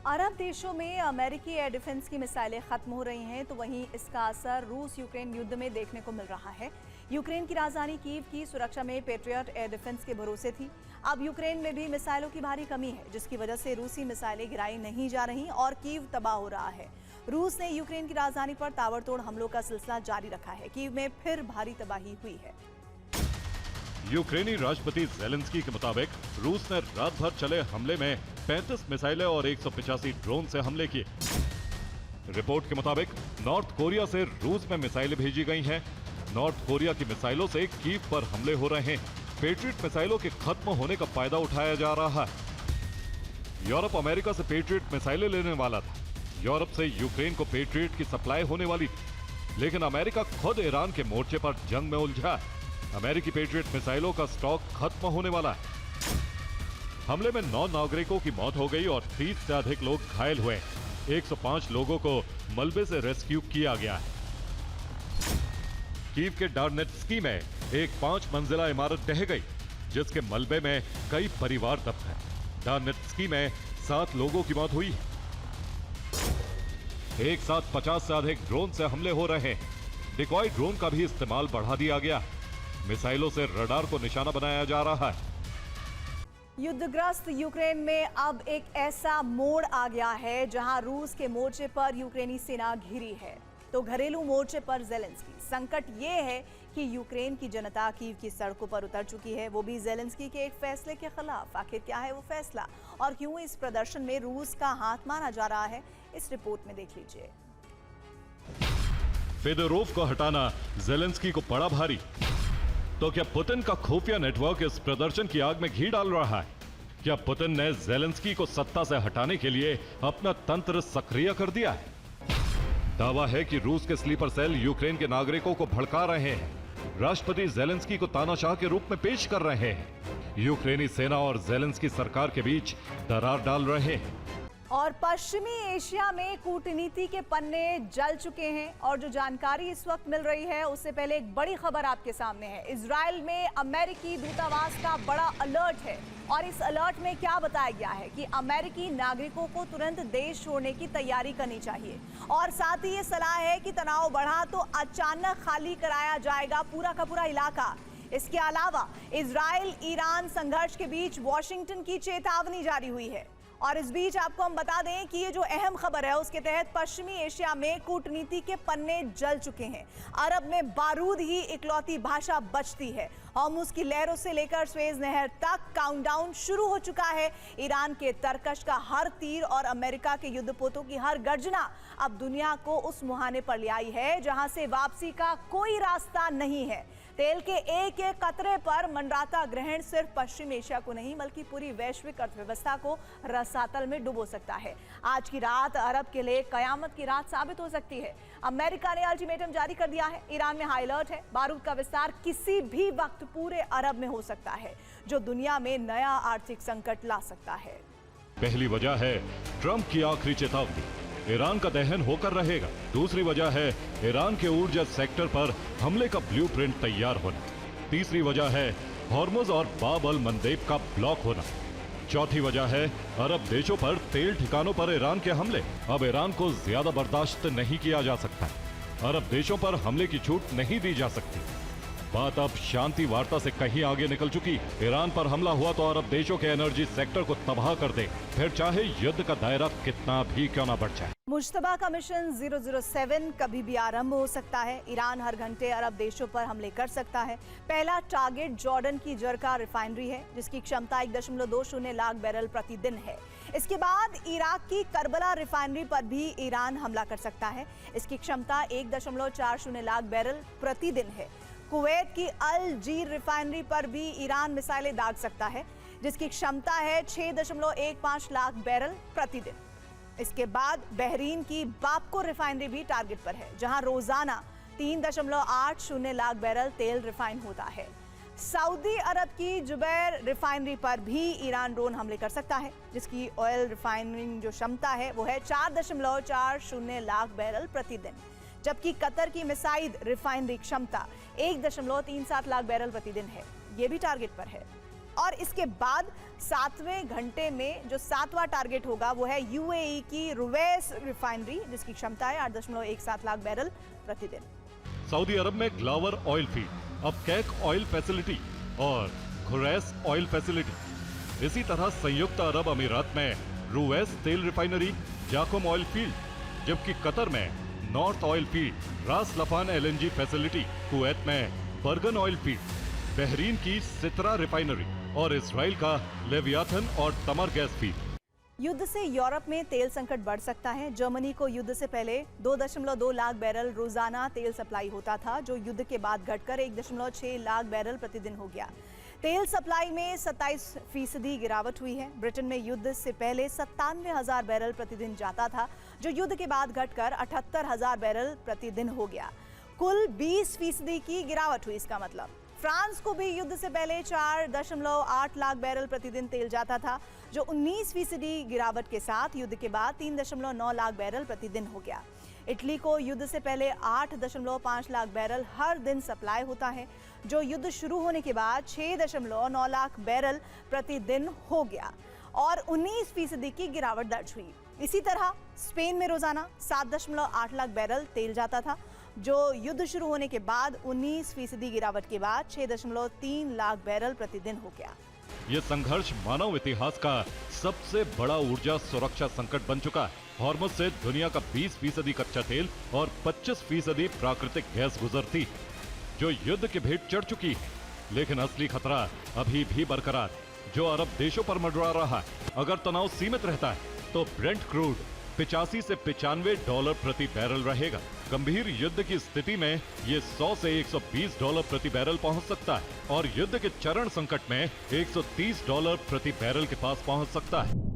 अरब देशों में अमेरिकी एयर डिफेंस की मिसाइलें खत्म हो रही हैं, तो वहीं इसका असर रूस यूक्रेन युद्ध में देखने को मिल रहा है। यूक्रेन की राजधानी कीव की सुरक्षा में पेट्रियट एयर डिफेंस के भरोसे थी। अब यूक्रेन में भी मिसाइलों की भारी कमी है, जिसकी वजह से रूसी मिसाइलें गिराई नहीं जा रही और कीव तबाह हो रहा है। रूस ने यूक्रेन की राजधानी पर ताबड़तोड़ हमलों का सिलसिला जारी रखा है। कीव में फिर भारी तबाही हुई है। यूक्रेनी राष्ट्रपति ज़ेलेंस्की के मुताबिक रूस ने रात भर चले हमले में 35 मिसाइलें और 185 ड्रोन से हमले किए। रिपोर्ट के मुताबिक नॉर्थ कोरिया से रूस में मिसाइलें भेजी गई हैं। नॉर्थ कोरिया की मिसाइलों से कीव पर हमले हो रहे हैं। पेट्रियट मिसाइलों के खत्म होने का फायदा उठाया जा रहा है। यूरोप अमेरिका से पेट्रियट मिसाइलें लेने वाला था। यूरोप से यूक्रेन को पेट्रियट की सप्लाई होने वाली थी, लेकिन अमेरिका खुद ईरान के मोर्चे पर जंग में उलझा है। अमेरिकी पेट्रियट मिसाइलों का स्टॉक खत्म होने वाला है। हमले में 9 नागरिकों की मौत हो गई और 30 से अधिक लोग घायल हुए। 105 लोगों को मलबे से रेस्क्यू किया गया है। कीव के डार्नेट्स्की में एक 5 मंजिला इमारत ढह गई, जिसके मलबे में कई परिवार दब गए। डार्नेट्स्की में 7 लोगों की मौत हुई है। एक साथ 50 से अधिक ड्रोन से हमले हो रहे हैं। डिकॉय ड्रोन का भी इस्तेमाल बढ़ा दिया गया। मिसाइलों से रडार को निशाना बनाया जा रहा है। युद्धग्रस्त यूक्रेन में अब एक ऐसा मोड़ आ गया है जहां रूस के मोर्चे पर यूक्रेनी सेना घिरी है, तो घरेलू मोर्चे पर ज़ेलेंस्की। संकट ये है कि यूक्रेन की जनता कीव की सड़कों पर उतर चुकी है, वो भी ज़ेलेंस्की के एक फैसले के खिलाफ। आखिर क्या है वो फैसला और क्यों इस प्रदर्शन में रूस का हाथ माना जा रहा है, इस रिपोर्ट में देख लीजिए। फेदोरोव को हटाना ज़ेलेंस्की को पड़ा भारी। तो क्या पुतिन का खुफिया नेटवर्क इस प्रदर्शन की आग में घी डाल रहा है? क्या पुतिन ने ज़ेलेंस्की को सत्ता से हटाने के लिए अपना तंत्र सक्रिय कर दिया है? दावा है कि रूस के स्लीपर सेल यूक्रेन के नागरिकों को भड़का रहे हैं। राष्ट्रपति ज़ेलेंस्की को तानाशाह के रूप में पेश कर रहे हैं। यूक्रेनी सेना और ज़ेलेंस्की सरकार के बीच दरार डाल रहे हैं। और पश्चिमी एशिया में कूटनीति के पन्ने जल चुके हैं और जो जानकारी इस वक्त मिल रही है, उससे पहले एक बड़ी खबर आपके सामने है। इजराइल में अमेरिकी दूतावास का बड़ा अलर्ट है और इस अलर्ट में क्या बताया गया है कि अमेरिकी नागरिकों को तुरंत देश छोड़ने की तैयारी करनी चाहिए और साथ ही ये सलाह है कि तनाव बढ़ा तो अचानक खाली कराया जाएगा पूरा का पूरा इलाका। इसके अलावा इजराइल ईरान संघर्ष के बीच वॉशिंगटन की चेतावनी जारी हुई है। और इस बीच आपको हम बता दें कि ये जो अहम खबर है, उसके तहत पश्चिमी एशिया में कूटनीति के पन्ने जल चुके हैं। अरब में बारूद ही इकलौती भाषा बचती है। हॉर्मुज की लहरों से लेकर स्वेज नहर तक काउंटडाउन शुरू हो चुका है। ईरान के तरकश का हर तीर और अमेरिका के युद्धपोतों की हर गर्जना अब दुनिया को उस मुहाने पर ले आई है जहां से वापसी का कोई रास्ता नहीं है। तेल के एक एक कतरे पर मंडराता ग्रहण सिर्फ पश्चिम एशिया को नहीं बल्कि पूरी वैश्विक अर्थव्यवस्था को रसातल में डुबो सकता है। आज की रात अरब के लिए कयामत की रात साबित हो सकती है। अमेरिका ने अल्टीमेटम जारी कर दिया है। ईरान में हाई अलर्ट है। बारूद का विस्तार किसी भी वक्त पूरे अरब में हो सकता है, जो दुनिया में नया आर्थिक संकट ला सकता है। पहली वजह है ट्रंप की आखिरी चेतावनी, ईरान का दहन होकर रहेगा। दूसरी वजह है ईरान के ऊर्जा सेक्टर पर हमले का ब्लूप्रिंट तैयार होना। तीसरी वजह है हॉर्मुज और बाब अल मंदेब का ब्लॉक होना। चौथी वजह है अरब देशों पर तेल ठिकानों पर ईरान के हमले। अब ईरान को ज्यादा बर्दाश्त नहीं किया जा सकता। अरब देशों पर हमले की छूट नहीं दी जा सकती। बात अब शांति वार्ता से कहीं आगे निकल चुकी। ईरान पर हमला हुआ तो अरब देशों के एनर्जी सेक्टर को तबाह कर दे, फिर चाहे युद्ध का दायरा कितना भी क्यों ना बढ़ जाए। मुश्तबा का मिशन 007 कभी भी आरंभ हो सकता है। ईरान हर घंटे अरब देशों पर हमले कर सकता है। पहला टारगेट जॉर्डन की जरका रिफाइनरी है, जिसकी क्षमता 1.20 लाख बैरल प्रतिदिन है। इसके बाद इराक की करबला रिफाइनरी पर भी ईरान हमला कर सकता है। इसकी क्षमता 1.40 लाख बैरल प्रतिदिन है। कुवैत की अल जीर रिफाइनरी पर भी ईरान मिसाइलें दाग सकता है, जिसकी क्षमता है 6.15 लाख बैरल प्रतिदिन। इसके बाद बहरीन की बापको रिफाइनरी भी टारगेट पर है, जहां रोजाना 3.80 लाख बैरल तेल रिफाइन होता है। सऊदी अरब की जुबैर रिफाइनरी पर भी ईरान ड्रोन हमले कर सकता है, जिसकी ऑयल रिफाइनिंग जो क्षमता है वो है 4.40 लाख बैरल प्रतिदिन। जबकि कतर की मिसाइल रिफाइनरी क्षमता 1.37 लाख बैरल प्रतिदिन है, ये भी टारगेट पर है। और इसके बाद 7वें घंटे में जो 7वां टारगेट होगा वो है यूएई की रुवैस रिफाइनरी, जिसकी क्षमता है 8.17 लाख बैरल प्रतिदिन। सऊदी अरब में ग्लावर ऑयल फील्ड, अब कैक ऑयल फैसिलिटी और खुरैस ऑयल फैसिलिटी। इसी तरह संयुक्त अरब अमीरात में रुवैस तेल रिफाइनरी, जाकुम ऑयल फील्ड, जबकि कतर में नॉर्थ ऑयल फील्ड, रास लफान एलएनजी फैसिलिटी, कुवैत में बर्गन ऑयल फील्ड, बहरीन की सितरा रिफाइनरी और इसराइल का लेवियाथन और तमर गैस फील्ड। युद्ध से यूरोप में तेल संकट बढ़ सकता है। जर्मनी को युद्ध से पहले 2.2 लाख बैरल रोजाना तेल सप्लाई होता था, जो युद्ध के बाद घटकर 1.6 लाख बैरल प्रतिदिन हो गया। तेल सप्लाई में 27% गिरावट हुई है। ब्रिटेन में युद्ध से पहले 97,000 बैरल प्रतिदिन जाता था, जो युद्ध के बाद घटकर 78,000 बैरल प्रतिदिन हो गया। कुल 20% की गिरावट हुई। इसका मतलब फ्रांस को भी युद्ध से पहले 4.8 लाख बैरल प्रतिदिन तेल जाता था, जो 19% गिरावट के साथ युद्ध के बाद 3.9 लाख बैरल प्रतिदिन हो गया। इटली को युद्ध से पहले 8.5 लाख बैरल हर दिन सप्लाई होता है, जो युद्ध शुरू होने के बाद 6.9 लाख बैरल प्रतिदिन हो गया और 19% की गिरावट दर्ज हुई। इसी तरह स्पेन में रोजाना 7.8 लाख बैरल तेल जाता था, जो युद्ध शुरू होने के बाद 19% गिरावट के बाद 6.3 लाख बैरल प्रतिदिन हो गया। ये संघर्ष मानव इतिहास का सबसे बड़ा ऊर्जा सुरक्षा संकट बन चुका है। हॉर्मुज से दुनिया का 20% कच्चा तेल और 25% प्राकृतिक गैस गुजरती, जो युद्ध के भेंट चढ़ चुकी है। लेकिन असली खतरा अभी भी बरकरार, जो अरब देशों पर मंडरा रहा है। अगर तनाव सीमित रहता है तो ब्रेंट क्रूड 85 से $95 प्रति बैरल रहेगा। गंभीर युद्ध की स्थिति में ये 100 से $120 प्रति बैरल पहुंच सकता है और युद्ध के चरम संकट में $130 प्रति बैरल के पास पहुंच सकता है।